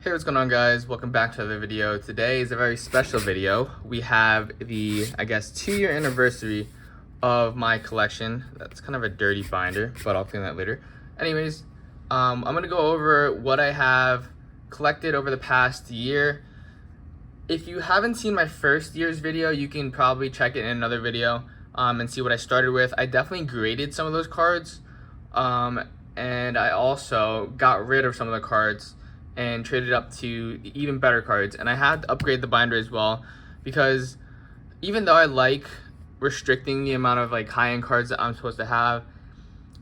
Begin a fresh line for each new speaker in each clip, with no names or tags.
Hey, what's going on, guys? Welcome back to another video. Today is a very special video. We have the, 2-year anniversary of my collection. That's kind of a dirty binder, but I'll clean that later. Anyways, I'm going to go over what I have collected over the past year. If you haven't seen my first year's video, you can probably check it in another video and see what I started with. I definitely graded some of those cards, and I also got rid of some of the cards and traded up to even better cards. And I had to upgrade the binder as well, because even though I like restricting the amount of high-end cards that I'm supposed to have,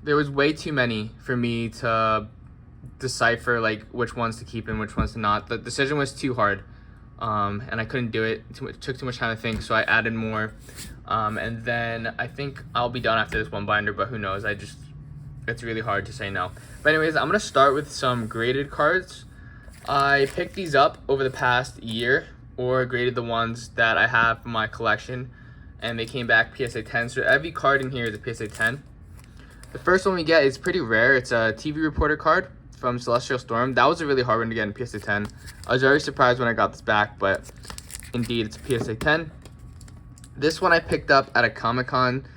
there was way too many for me to decipher which ones to keep and which ones to not. The decision was too hard, and I couldn't do it. It took too much time to think, so I added more. And then I think I'll be done after this one binder, but who knows? It's really hard to say no. But anyways, I'm gonna start with some graded cards. I picked these up over the past year, or graded the ones that I have from my collection, and they came back PSA 10. So every card in here is a PSA 10. The first one we get is pretty rare. It's a TV reporter card from Celestial Storm. That was a really hard one to get in PSA 10. I was very surprised when I got this back, but indeed it's a PSA 10. This one I picked up at a Comic-Con.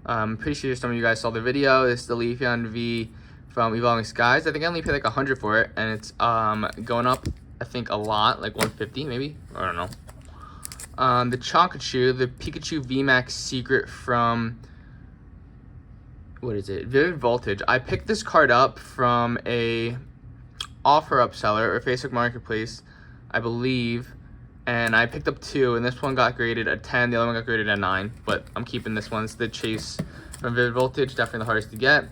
I'm pretty sure some of you guys saw the video. It's the Leafeon V from Evolving Skies. I think I only paid like 100 for it, and it's going up, I think, a lot, like 150 maybe. I don't know. The Pikachu, the Pikachu VMAX Secret from, what is it? Vivid Voltage. I picked this card up from a OfferUp seller or Facebook Marketplace, I believe, and I picked up two, and this one got graded a 10, the other one got graded a 9, but I'm keeping this one. It's the Chase from Vivid Voltage, definitely the hardest to get.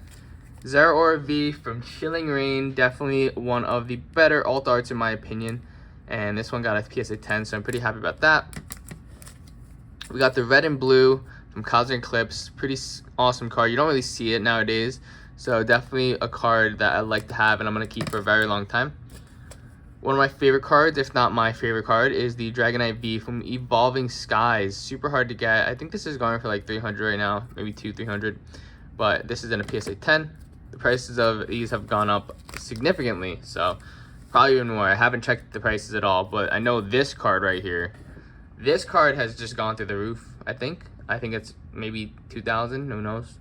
Zeraora V from Chilling Reign, definitely one of the better alt arts in my opinion, and this one got a PSA 10, so I'm pretty happy about that. We got the Red and Blue from Cosmic Eclipse, pretty awesome card. You don't really see it nowadays, so definitely a card that I like to have and I'm going to keep for a very long time. One of my favorite cards, if not my favorite card, is the Dragonite V from Evolving Skies. Super hard to get. I think this is going for like 300 right now, maybe 200-300, but this is in a PSA 10. The prices of these have gone up significantly, so probably even more. I haven't checked the prices at all, but I know this card right here, this card has just gone through the roof. I think it's maybe 2,000, who knows.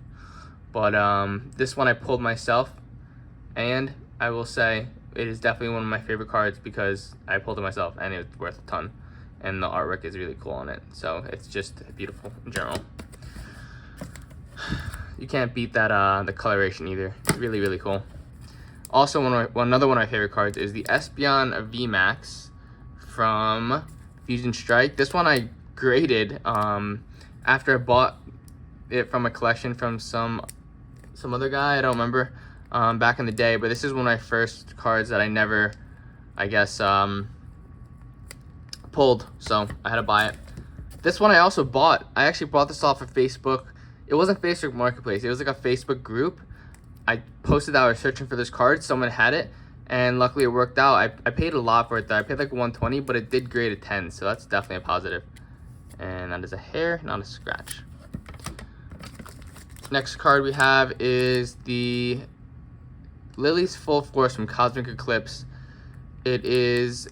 But this one I pulled myself, and I will say it is definitely one of my favorite cards because I pulled it myself, and it's worth a ton, and the artwork is really cool on it, so it's just beautiful in general. You can't beat that the coloration either. It's really, really cool. Also, another one of my favorite cards is the Espeon VMAX from Fusion Strike. This one I graded after I bought it from a collection from some other guy, I don't remember, back in the day. But this is one of my first cards that I never, pulled, so I had to buy it. This one I also bought. I actually bought this off of Facebook. It wasn't Facebook Marketplace. It was like a Facebook group. I posted that I was searching for this card. Someone had it, and luckily it worked out. I paid a lot for it though. I paid like 120, but it did grade a 10, so that's definitely a positive. And that is a hair, not a scratch. Next card we have is the Lily's Full Force from Cosmic Eclipse. It is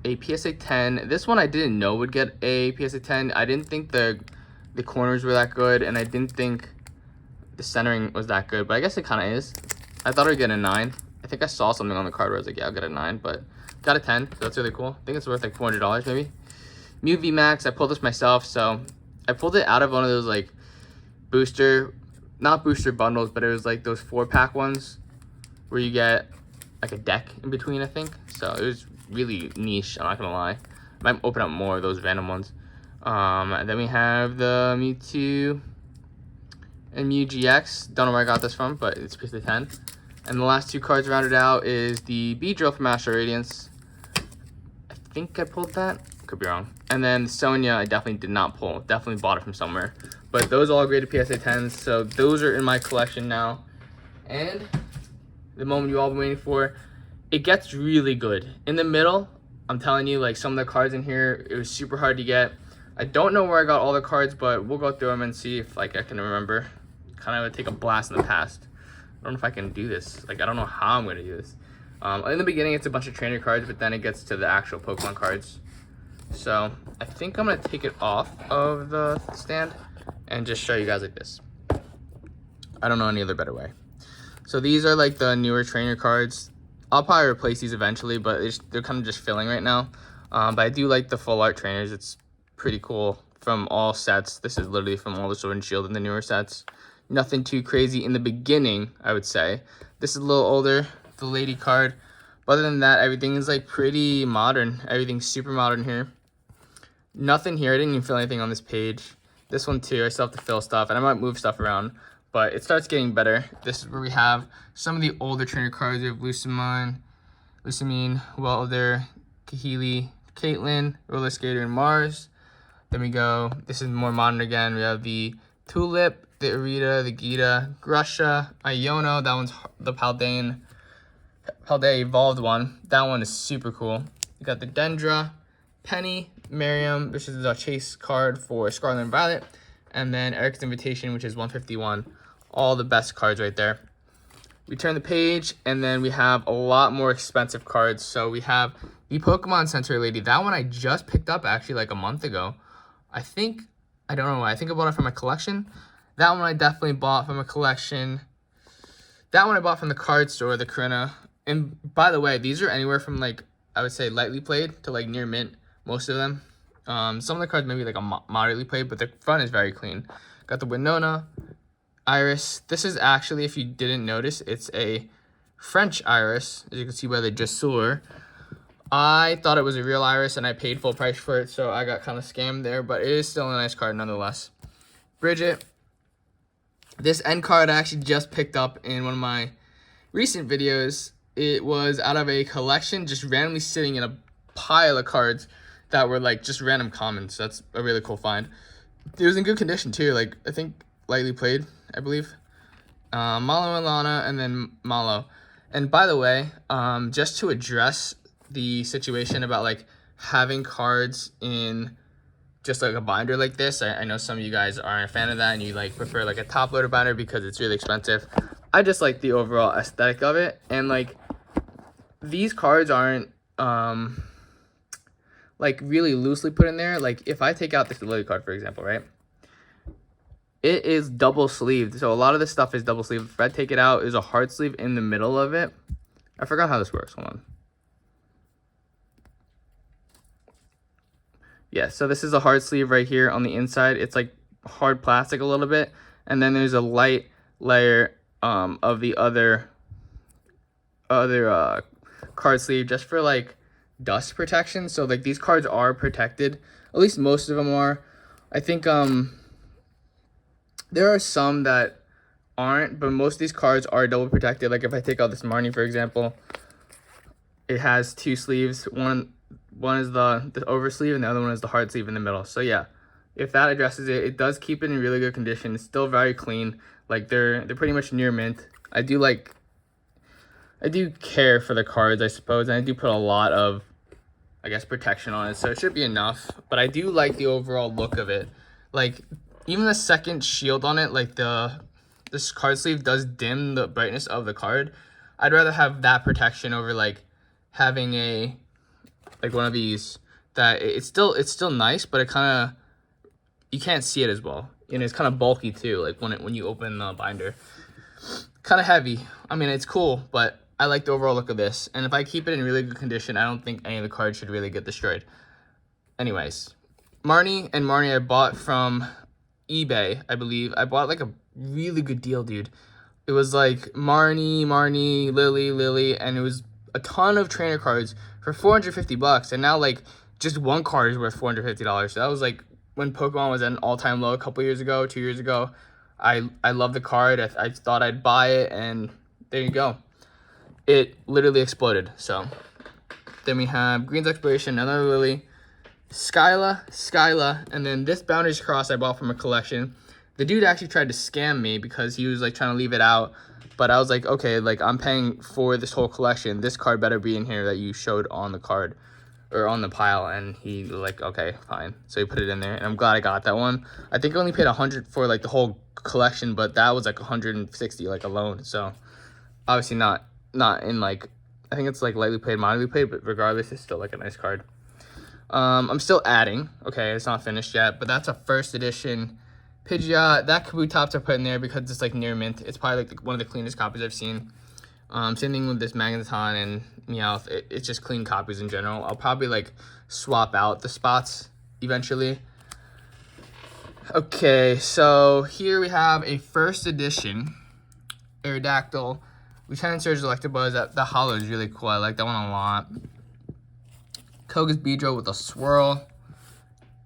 a PSA 10. This one I didn't know would get a PSA 10. I didn't think the corners were that good, and I didn't think the centering was that good, but I guess it kind of is. I thought I would get a 9. I think I saw something on the card where I was like, yeah, I'll get a 9, but got a 10, so that's really cool. I think it's worth like $400 maybe. Mew VMAX, I pulled this myself, so I pulled it out of one of those not booster bundles, but it was like those 4-pack ones where you get like a deck in between, I think. So it was really niche, I'm not gonna lie. I might open up more of those random ones. And then we have the Mewtwo and Mew GX. Don't know where I got this from, but it's PSA 10. And the last two cards rounded out is the Beedrill from Astral Radiance. I think I pulled that. Could be wrong. And then Sonya, I definitely did not pull. Definitely bought it from somewhere. But those all graded PSA 10s, so those are in my collection now. And the moment you all been waiting for, it gets really good. In the middle, I'm telling you, like some of the cards in here, it was super hard to get. I don't know where I got all the cards, but we'll go through them and see if I can remember. Kind of take a blast in the past. I don't know if I can do this. I don't know how I'm going to do this. In the beginning, it's a bunch of trainer cards, but then it gets to the actual Pokemon cards. So I think I'm gonna take it off of the stand and just show you guys like this. I don't know any other better way. So these are like the newer trainer cards. I'll probably replace these eventually, but they're kind of just filling right now. But I do like the full art trainers. It's pretty cool from all sets. This is literally from all the Sword and Shield in the newer sets. Nothing too crazy in the beginning, I would say. This is a little older, the lady card. But other than that, everything is like pretty modern. Everything's super modern here. Nothing here. I didn't even fill anything on this page. This one too, I still have to fill stuff, and I might move stuff around, but it starts getting better. This is where we have some of the older trainer cards. We have Lusamine, Welder, Kahili, Caitlyn, Roller Skater, and Mars. Then we go, this is more modern again. We have the Tulip, the Irida, the Gita, Grusha, Iono. That one's the Paldean evolved one. That one is super cool. We got the Dendra, Penny, Miriam, which is the chase card for Scarlet and Violet, and then Eric's Invitation, which is 151. All the best cards right there. We turn the page, and then we have a lot more expensive cards. So we have the Pokemon Center Lady. That one I just picked up actually like a month ago. I don't know why. I think I bought it from my collection. That one I definitely bought from a collection. That one I bought from the card store, the Karina. And by the way, these are anywhere from like, I would say lightly played to like near mint. Most of them. Some of the cards maybe like a moderately played, but the front is very clean. Got the Winona, Iris. This is actually, if you didn't notice, it's a French Iris, as you can see by the Dressur. I thought it was a real Iris, and I paid full price for it, so I got kind of scammed there, but it is still a nice card nonetheless. Bridget. This end card I actually just picked up in one of my recent videos. It was out of a collection, just randomly sitting in a pile of cards that were like just random commons. So that's a really cool find. It was in good condition too. Like I think lightly played, I believe. Malo and Lana, and then Malo. And by the way, just to address the situation about like having cards in just like a binder like this, I know some of you guys aren't a fan of that and you like prefer like a top loader binder because it's really expensive. I just like the overall aesthetic of it, and like these cards aren't like really loosely put in there. Like if I take out this Lily card, for example, right? It is double sleeved. So a lot of this stuff is double sleeved. If I take it out, there's a hard sleeve in the middle of it. I forgot how this works. Hold on. Yeah, so this is a hard sleeve right here on the inside. It's like hard plastic a little bit. And then there's a light layer of the other card sleeve just for like dust protection. So like these cards are protected, at least most of them are. I think there are some that aren't, but most of these cards are double protected. Like if I take out this Marnie, for example, it has two sleeves. One is the over sleeve, and the other one is the hard sleeve in the middle. So yeah, if that addresses it, it does keep it in really good condition. It's still very clean. Like they're pretty much near mint. I do care for the cards, I suppose, and I do put a lot of, I guess, protection on it, so it should be enough. But I do like the overall look of it. Like even the second shield on it, like this card sleeve does dim the brightness of the card. I'd rather have that protection over like having a like one of these that it's still nice, but it kind of, you can't see it as well, and it's kind of bulky too. Like when you open the binder, kind of heavy. I mean, it's cool, but I like the overall look of this, and if I keep it in really good condition, I don't think any of the cards should really get destroyed. Anyways, Marnie I bought from eBay, I believe. I bought like a really good deal, dude. It was like Marnie, Lily, and it was a ton of trainer cards for $450, and now like just one card is worth $450. So that was like when Pokemon was at an all-time low a couple years ago, 2 years ago. I love the card. I thought I'd buy it, and there you go. It literally exploded. So then we have Green's Exploration, another Lily, Skyla, and then this Boundaries Cross I bought from a collection. The dude actually tried to scam me because he was like trying to leave it out, but I was like, okay, like I'm paying for this whole collection. This card better be in here that you showed on the card or on the pile. And he was like, okay, fine. So he put it in there, and I'm glad I got that one. I think I only paid $100 for like the whole collection, but that was like $160 like alone. So obviously not in like I think it's like lightly played, moderately played, but regardless, it's still like a nice card. I'm still adding. Okay, it's not finished yet, but that's a first edition Pidgeot. That Kabutops I put in there because it's like near mint. It's probably like one of the cleanest copies I've seen. Same thing with this Magneton and Meowth. It's just clean copies in general. I'll probably like swap out the spots eventually. Okay, so here we have a first edition Aerodactyl Lieutenant Surge Electabuzz. The holo is really cool. I like that one a lot. Koga's Beedrill with a swirl.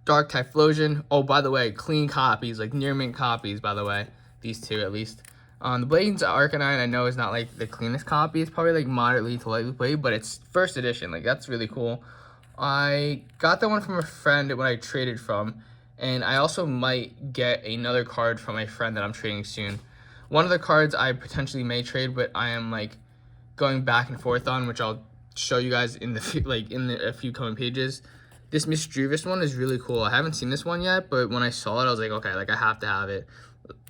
Dark Typhlosion. Oh, by the way, clean copies, like near mint copies, by the way. These two, at least. The Blaine's Arcanine, I know is not like the cleanest copy. It's probably like moderately to lightly played, but it's first edition. Like, that's really cool. I got that one from a friend when I traded from. And I also might get another card from my friend that I'm trading soon. One of the cards I potentially may trade, but I am like going back and forth on, which I'll show you guys in the a few coming pages. This Misdreavus one is really cool. I haven't seen this one yet, but when I saw it, I was like, okay, like I have to have it.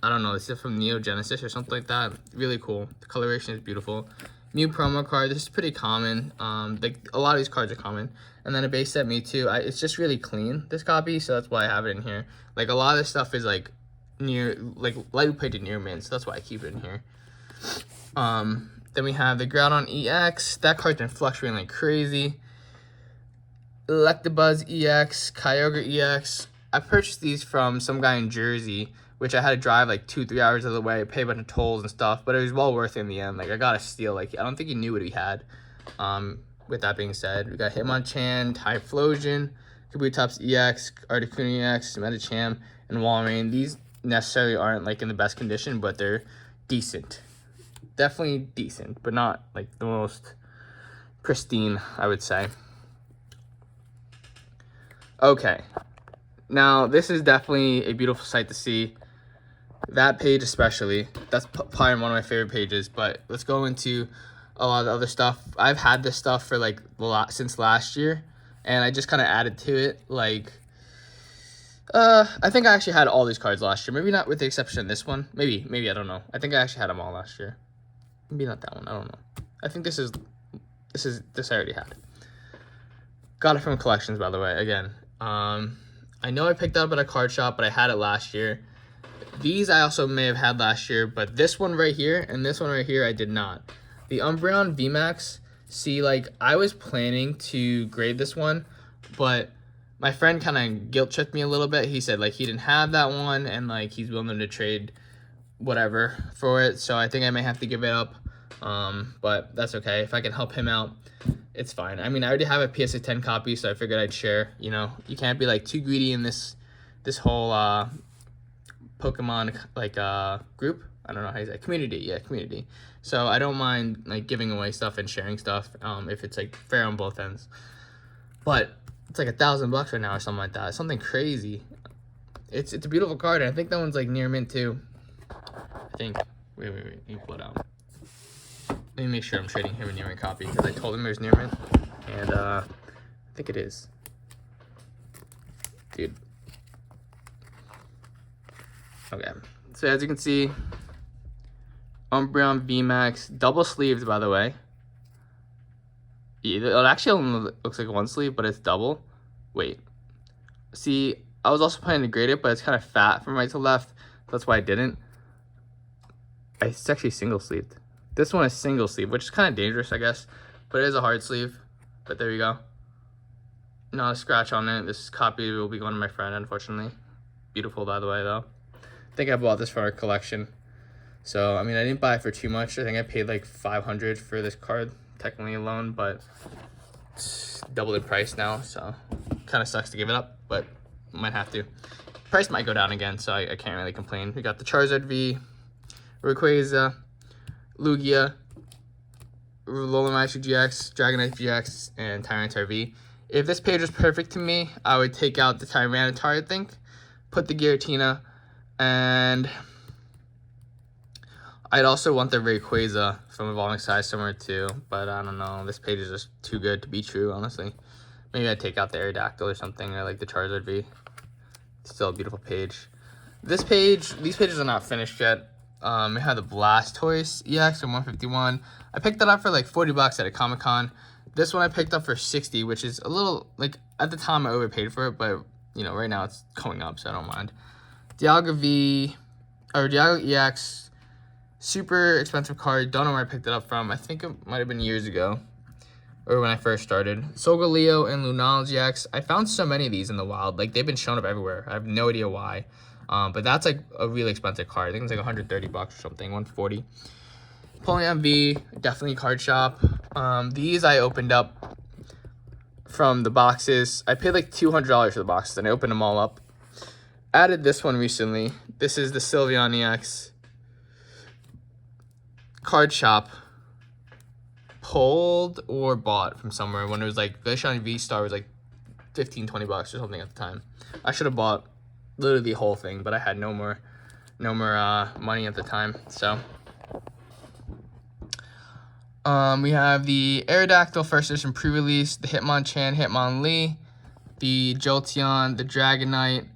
I don't know, this is from Neo Genesis or something like that. Really cool. The coloration is beautiful. Mew promo card. This is pretty common. Like a lot of these cards are common. And then a base set Mewtwo. It's just really clean, this copy, so that's why I have it in here. Like a lot of this stuff is like lightly played to near mint, so that's why I keep it in here. Then we have the Groudon EX. That card's been fluctuating like crazy. Electabuzz EX, Kyogre EX. I purchased these from some guy in Jersey, which I had to drive like 2-3 hours of the way, pay a bunch of tolls and stuff, but it was well worth it in the end. Like, I got a steal. Like, I don't think he knew what he had. With that being said, we got Hitmonchan, Typhlosion, Kabutops EX, Articuno EX, Medicham, and Walrein. These necessarily aren't like in the best condition, but they're decent. Definitely decent, but not like the most pristine, I would say. Okay, now this is definitely a beautiful sight to see. That page especially, that's probably one of my favorite pages, but let's go into a lot of the other stuff. I've had this stuff for like since last year, and I just kind of added to it. Like, I think I actually had all these cards last year. Maybe not with the exception of this one. Maybe, I don't know. I think I actually had them all last year. Maybe not that one, I don't know. I think this I already had. Got it from collections, by the way, again. I know I picked up at a card shop, but I had it last year. These I also may have had last year, but this one right here and this one right here I did not. The Umbreon VMAX, see, like, I was planning to grade this one, but my friend kind of guilt-tripped me a little bit. He said, like, he didn't have that one, and, like, he's willing to trade whatever for it, so I think I may have to give it up, but that's okay. If I can help him out, it's fine. I mean, I already have a PSA 10 copy, so I figured I'd share. You know, you can't be, like, too greedy in this whole Pokemon, like, group. I don't know how you say, community. Yeah, community. So I don't mind, like, giving away stuff and sharing stuff if it's, like, fair on both ends. But it's like $1,000 right now or something like that. Something crazy. It's a beautiful card, and I think that one's, like, near mint, too. I think. Wait. Let me pull it out. Let me make sure I'm trading him a near mint copy, because I told him it was near mint. And, I think it is. Dude. Okay. So, as you can see, Umbreon VMAX, double sleeved, by the way. It actually only looks like one sleeve, but it's double. Wait. See, I was also planning to grade it, but it's kind of fat from right to left. That's why I didn't. It's actually single sleeved. This one is single sleeve, which is kind of dangerous, I guess. But it is a hard sleeve. But there you go. Not a scratch on it. This copy will be going to my friend, unfortunately. Beautiful, by the way, though. I think I bought this for our collection. So, I mean, I didn't buy it for too much. I think I paid like $500 for this card, technically alone, but it's double the price now, so kind of sucks to give it up, but might have to. Price might go down again, so I can't really complain. We got the Charizard V, Rayquaza, Lugia, Alolan GX, Dragonite GX, and Tyranitar V. If this page was perfect to me, I would take out the Tyranitar, I think, put the Giratina, and I'd also want the Rayquaza from Evolving Size somewhere too, but I don't know. This page is just too good to be true, honestly. Maybe I'd take out the Aerodactyl or something, or like the Charizard V. It's still a beautiful page. These pages are not finished yet. We have the Blastoise EX from 151. I picked that up for like 40 bucks at a Comic-Con. This one I picked up for 60, which is a little, like, at the time I overpaid for it, but, you know, right now it's going up, so I don't mind. Dialga EX, super expensive card. Don't know where I picked it up from. I think it might have been years ago, or when I first started. Solgaleo and Lunala GX. I found so many of these in the wild. Like, they've been shown up everywhere. I have no idea why. But that's like a really expensive card. I think it's like 130 bucks or something, 140. Pulling V, definitely card shop. These I opened up from the boxes. I paid like $200 for the boxes, and I opened them all up. Added this one recently. This is the Sylveon EX card shop. Pulled or bought from somewhere when it was like the shiny V-Star was like 15, 20 bucks or something at the time. I should have bought literally the whole thing, but I had no more money at the time. So we have the Aerodactyl first edition pre-release, the Hitmonchan, Hitmonlee, the Jolteon, the Dragonite,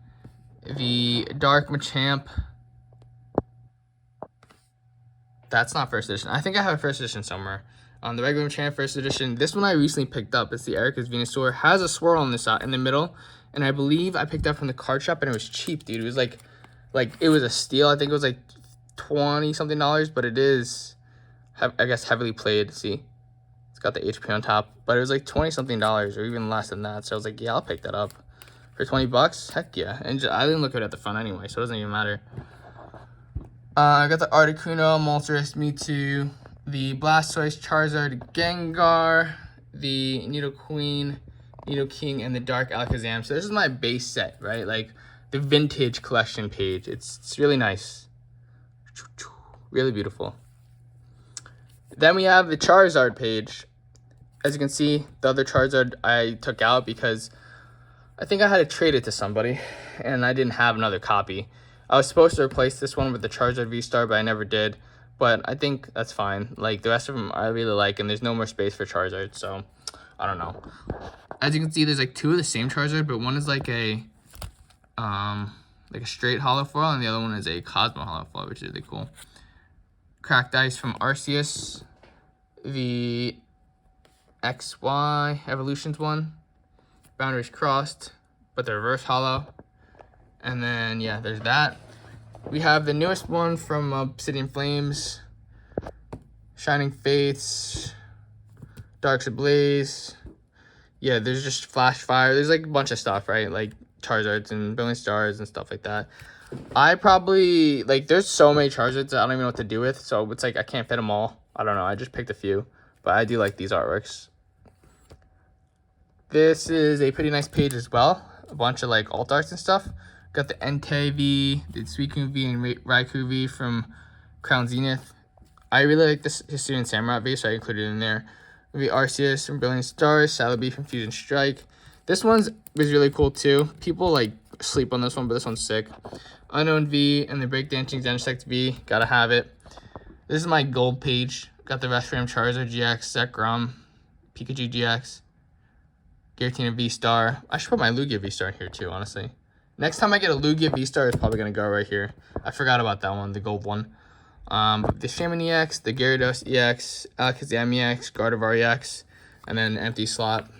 the Dark Machamp. That's not first edition. I think I have a first edition somewhere. The regular Machamp first edition. This one I recently picked up. It's the Erica's Venusaur. Has a swirl on the side in the middle, and I believe I picked up from the card shop, and it was cheap, dude. It was like it was a steal. I think it was like $20 something, but it is, I guess, heavily played. See, it's got the HP on top, but it was like $20 something or even less than that. So I was like, yeah, I'll pick that up for 20 bucks. Heck yeah! And I didn't look at it at the front anyway, so it doesn't even matter. I got the Articuno, Moltres, Mewtwo, the Blastoise, Charizard, Gengar, the Nidoqueen, Nidoking, and the Dark Alakazam. So this is my base set, right? Like the vintage collection page. It's really nice. Really beautiful. Then we have the Charizard page. As you can see, the other Charizard I took out because I think I had to trade it to somebody, and I didn't have another copy. I was supposed to replace this one with the Charizard V-Star, but I never did. But I think that's fine. Like, the rest of them I really like, and there's no more space for Charizard, so I don't know. As you can see, there's like two of the same Charizard, but one is like a straight hollow foil, and the other one is a Cosmo hollow foil, which is really cool. Cracked Ice from Arceus. The XY Evolutions one. Boundaries Crossed, but the reverse hollow. And then, yeah, there's that. We have the newest one from Obsidian Flames, Shining Fates, Darks Ablaze. Yeah, there's just Flash Fire. There's like a bunch of stuff, right? Like Charizards and Billion Stars and stuff like that. I probably, like, there's so many Charizards that I don't even know what to do with. So it's like I can't fit them all. I don't know. I just picked a few. But I do like these artworks. This is a pretty nice page as well. A bunch of like alt arts and stuff. Got the Entei V, the Suicune V, and Raikou V from Crown Zenith. I really like this Hisuian Samurai V, so I included it in there. The Arceus from Brilliant Stars, Celebi from Fusion Strike. This one's was really cool too. People like sleep on this one, but this one's sick. Unknown V and the Breakdancing Genesect V, gotta have it. This is my gold page. Got the Reshiram Charizard GX, Zekrom, Pikachu GX, Giratina V-Star. I should put my Lugia V-Star in here too, honestly. Next time I get a Lugia V-Star, it's probably going to go right here. I forgot about that one, the gold one. The Shaman EX, the Gyarados EX, Alakazam EX, Gardevoir EX, and then an empty slot.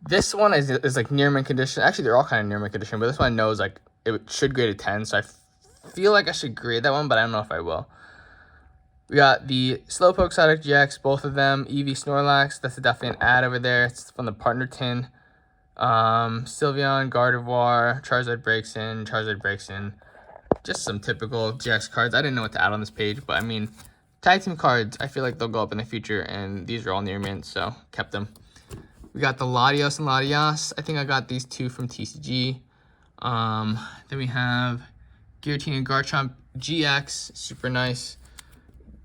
This one is like near mint condition. Actually, they're all kind of near mint condition, but this one I know is like, it should grade a 10, so I feel like I should grade that one, but I don't know if I will. We got the Slowpoke Psyduck GX, both of them. Eevee Snorlax, that's definitely an ad over there. It's from the partner tin. Sylveon, Gardevoir, Charizard breaks in. Just some typical GX cards. I didn't know what to add on this page, but I mean, tag team cards, I feel like they'll go up in the future, and these are all near mint, so kept them. We got the Latios and Latias. I think I got these two from TCG. Then we have Giratina and Garchomp GX, super nice.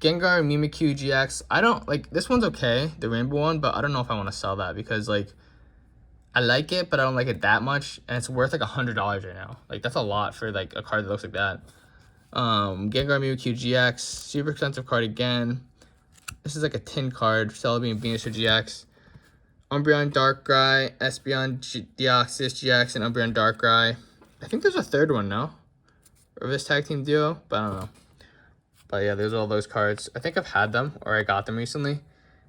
Gengar and Mimikyu GX. I don't like this one's okay, the rainbow one, but I don't know if I want to sell that because like I like it, but I don't like it that much, and it's worth like $100 right now. Like that's a lot for like a card that looks like that. Gengar Mimikyu GX, super expensive card again. This is like a tin card. Celebi and Venusaur GX. Umbreon Darkrai, Espeon Deoxys GX, and Umbreon Darkrai. I think there's a third one, no? or this tag team duo, but I don't know. But yeah, there's all those cards. I think I've had them, or I got them recently.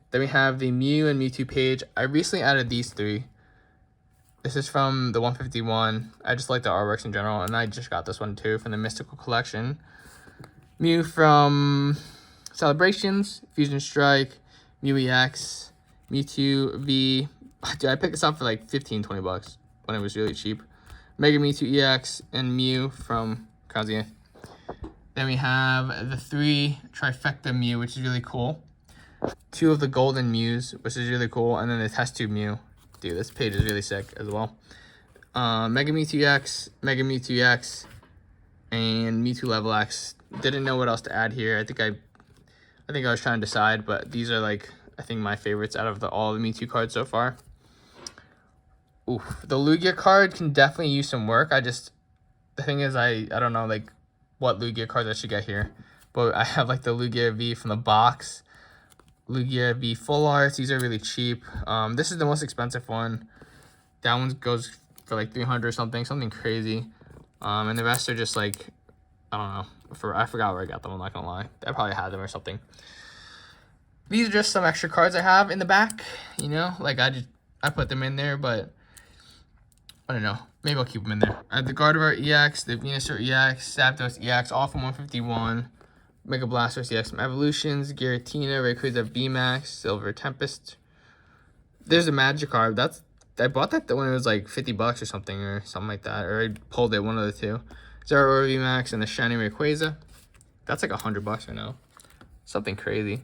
Then we have the Mew and Mewtwo page. I recently added these 3. This is from the 151. I just like the artworks in general, and I just got this one too from the Mystical Collection. Mew from Celebrations, Fusion Strike, Mew EX, Mewtwo V. Dude, I picked this up for like 15-20 bucks when it was really cheap. Mega Mewtwo EX and Mew from Kazuya. Then we have the 3 trifecta Mew, which is really cool. 2 of the golden Mews, which is really cool, and then the test tube Mew. Dude, this page is really sick as well. Mega Mewtwo EX, Mega Mewtwo EX, and Mewtwo Level X. Didn't know what else to add here. I think I was trying to decide, but these are like, I think, my favorites out of all the Mewtwo cards so far. Oof, the Lugia card can definitely use some work. The thing is, I don't know like what Lugia cards I should get here, but I have like the Lugia V from the box, Lugia V full arts. These are really cheap. This is the most expensive one. That one goes for like 300 or something crazy. And the rest are just like, I don't know. I forgot where I got them. I'm not gonna lie. I probably had them or something. These are just some extra cards I have in the back. You know, like I put them in there, but I don't know. Maybe I'll keep them in there. I have the Gardevoir EX, the Venusaur EX, Zapdos EX, all from 151. Mega Blastoise EX from Evolutions, Giratina, Rayquaza VMAX, Silver Tempest. There's a Magikarp. I bought that when it was like 50 bucks or something like that. Or I pulled it, one of the 2. Zeraora VMAX and the Shiny Rayquaza. That's like 100 bucks right now. Something crazy.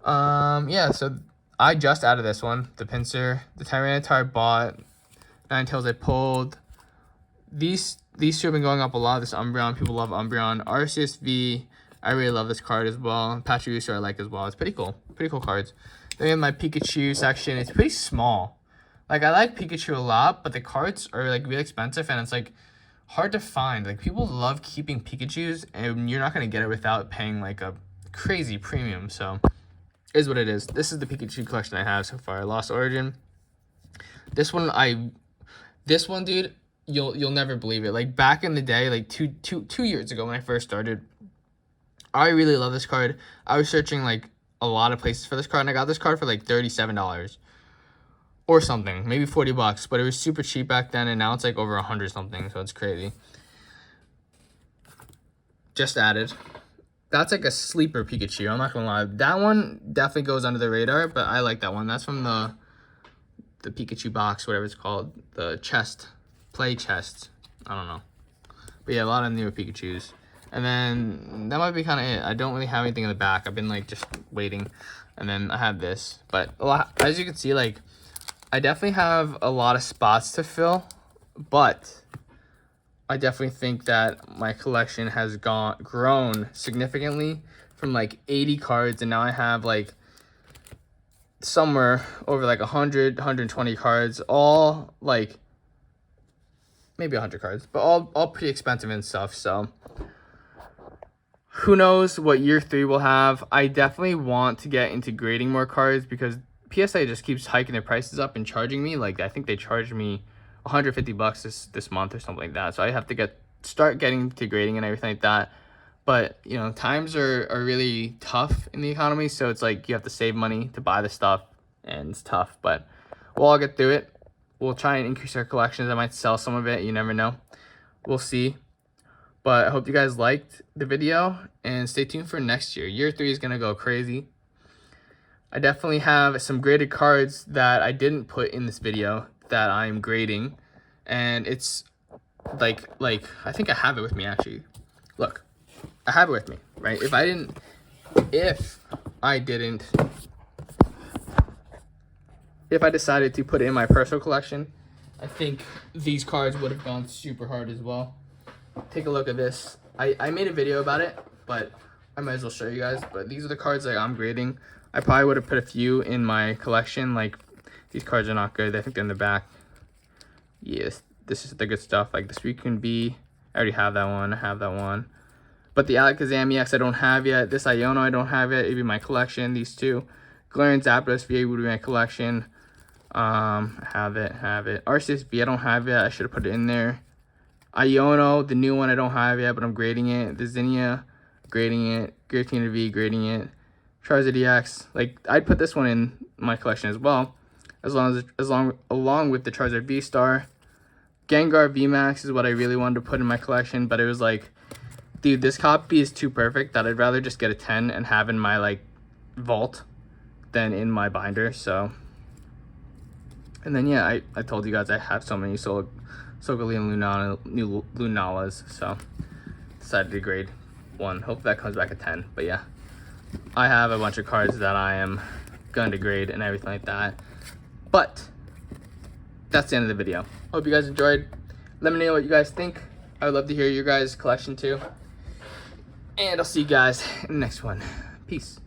Yeah, so I just added this one. The Pinsir, the Tyranitar I bought. Ninetales I pulled. These 2 have been going up a lot. This Umbreon, people love Umbreon. Arceus V, I really love this card as well. Pachirisu I like as well. It's pretty cool. Pretty cool cards. Then we have my Pikachu section. It's pretty small. Like, I like Pikachu a lot, but the cards are like really expensive, and it's like hard to find. Like, people love keeping Pikachus, and you're not gonna get it without paying like a crazy premium. So, it is what it is. This is the Pikachu collection I have so far. Lost Origin. This one, dude, you'll never believe it. Like, back in the day, like two years ago when I first started, I really love this card. I was searching like a lot of places for this card, and I got this card for like $37 or something, maybe 40 bucks, but it was super cheap back then, and now it's like over 100 something, so it's crazy. Just added. That's like a sleeper Pikachu, I'm not gonna lie. That one definitely goes under the radar, but I like that one. That's from the Pikachu box, whatever it's called, the chest, play chest, I don't know. But yeah, a lot of newer Pikachus. And then that might be kind of it. I don't really have anything in the back. I've been like just waiting. And then I have this. But as you can see, like, I definitely have a lot of spots to fill. But I definitely think that my collection has grown significantly from like 80 cards. And now I have like somewhere over like 100, 120 cards. All like maybe 100 cards. But all pretty expensive and stuff. So who knows what year 3 will have. I definitely want to get into grading more cards because PSA just keeps hiking their prices up and charging me. Like, I think they charged me 150 bucks this month or something like that. So I have to start getting to grading and everything like that. But, you know, times are really tough in the economy. So it's like you have to save money to buy the stuff, and it's tough. But we'll all get through it. We'll try and increase our collections. I might sell some of it. You never know. We'll see. But I hope you guys liked the video, and stay tuned for next year. Year 3 is going to go crazy. I definitely have some graded cards that I didn't put in this video that I'm grading. And it's like I think I have it with me, actually. Look, I have it with me, right? If I decided to put it in my personal collection, I think these cards would have gone super hard as well. Take a look at this. I made a video about it, but I might as well show you guys. But these are the cards that I'm grading. I probably would have put a few in my collection. Like, these cards are not good. I think they're in the back. Yes, this is the good stuff. Like the Suicune B. I already have that one. I have that one. But the Alakazam EX I don't have yet. This Iono I don't have yet. It'd be my collection. These 2. Galarian Zapdos VA would be my collection. Have it. Arceus V I don't have yet. I should have put it in there. Iono, the new one I don't have yet, but I'm grading it. The Zinnia, grading it. Giratina V, grading it. Charizard EX, like I'd put this one in my collection as well, along with the Charizard V Star. Gengar VMAX is what I really wanted to put in my collection, but it was like, dude, this copy is too perfect that I'd rather just get a 10 and have in my like vault than in my binder. So, and then yeah, I told you guys I have so many Solgaleo and Lunalas, so decided to grade one. Hope that comes back a 10. But yeah, I have a bunch of cards that I am going to grade and everything like that. But that's the end of the video. Hope you guys enjoyed. Let me know what you guys think. I would love to hear your guys' collection too. And I'll see you guys in the next one. Peace.